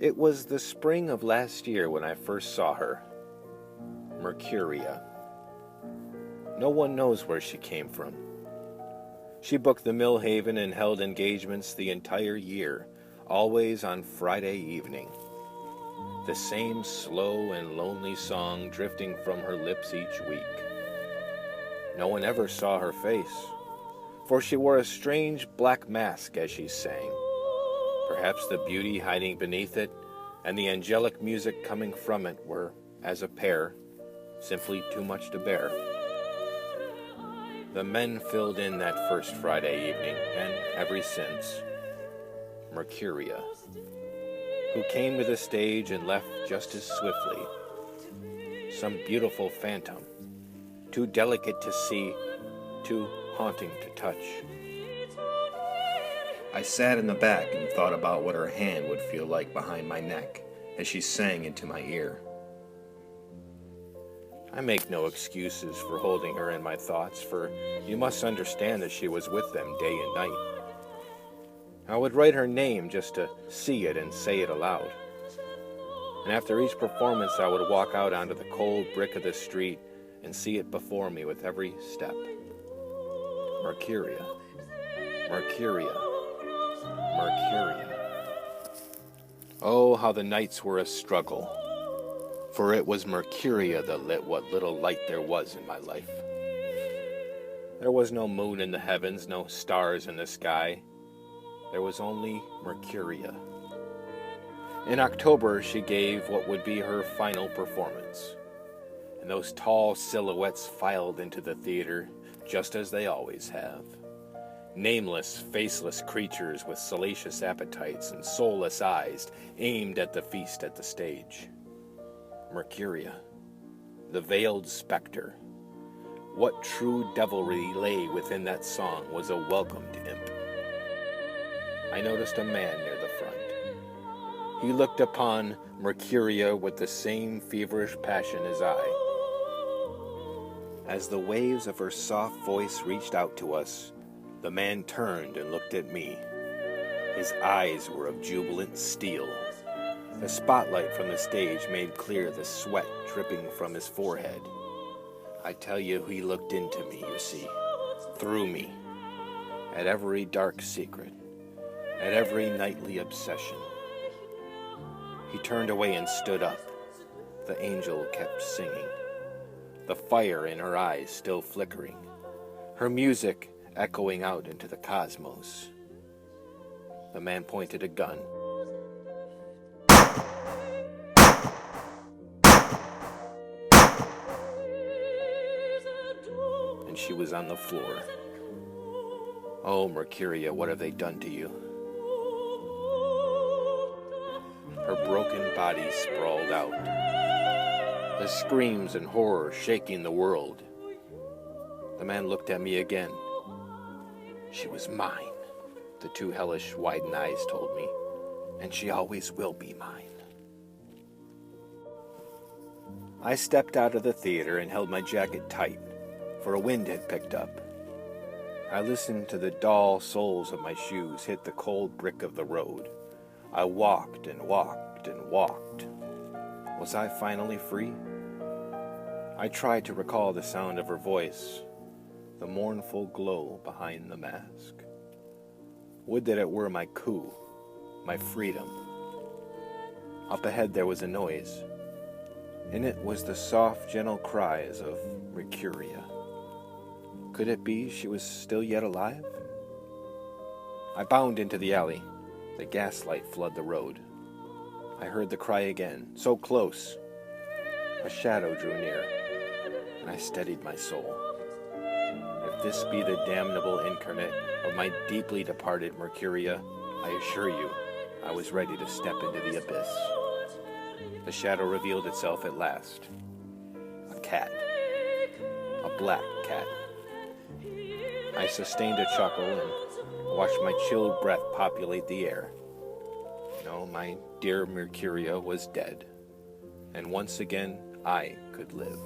It was the spring of last year when I first saw her. Mercuria. No one knows where she came from. She booked the Millhaven and held engagements the entire year, always on Friday evening. The same slow and lonely song drifting from her lips each week. No one ever saw her face, for she wore a strange black mask as she sang. Perhaps the beauty hiding beneath it and the angelic music coming from it were, as a pair, simply too much to bear. The men filled in that first Friday evening, and ever since, Mercuria, who came to the stage and left just as swiftly. Some beautiful phantom, too delicate to see, too haunting to touch. I sat in the back and thought about what her hand would feel like behind my neck as she sang into my ear. I make no excuses for holding her in my thoughts, for you must understand that she was with them day and night. I would write her name just to see it and say it aloud. And after each performance, I would walk out onto the cold brick of the street and see it before me with every step. Mercuria, Mercuria, Mercuria. Oh, how the nights were a struggle, for it was Mercuria that lit what little light there was in my life. There was no moon in the heavens, no stars in the sky. There was only Mercuria. In October, she gave what would be her final performance, and those tall silhouettes filed into the theater just as they always have. Nameless, faceless creatures with salacious appetites and soulless eyes aimed at the feast at the stage. Mercuria, the veiled specter. What true devilry lay within that song was a welcomed imp. I noticed a man near the front. He looked upon Mercuria with the same feverish passion as I. As the waves of her soft voice reached out to us, the man turned and looked at me. His eyes were of jubilant steel. The spotlight from the stage made clear the sweat dripping from his forehead. I tell you, he looked into me, you see, through me, at every dark secret, at every nightly obsession. He turned away and stood up. The angel kept singing, the fire in her eyes still flickering, her music echoing out into the cosmos. The man pointed a gun. And she was on the floor. Oh, Mercuria, what have they done to you? Her broken body sprawled out, the screams and horror shaking the world. The man looked at me again. She was mine, the two hellish, widened eyes told me, and she always will be mine. I stepped out of the theater and held my jacket tight, for a wind had picked up. I listened to the dull soles of my shoes hit the cold brick of the road. I walked and walked and walked. Was I finally free? I tried to recall the sound of her voice, the mournful glow behind the mask. Would that it were my coup, my freedom. Up ahead there was a noise. In it was the soft, gentle cries of Mercuria. Could it be she was still yet alive? I bounded into the alley. The gaslight flooded the road. I heard the cry again, so close. A shadow drew near, and I steadied my soul. If this be the damnable incarnate of my deeply departed Mercuria, I assure you, I was ready to step into the abyss. The shadow revealed itself at last. A cat. A black cat. I sustained a chuckle and watched my chilled breath populate the air. No, my dear Mercuria was dead, and once again I could live.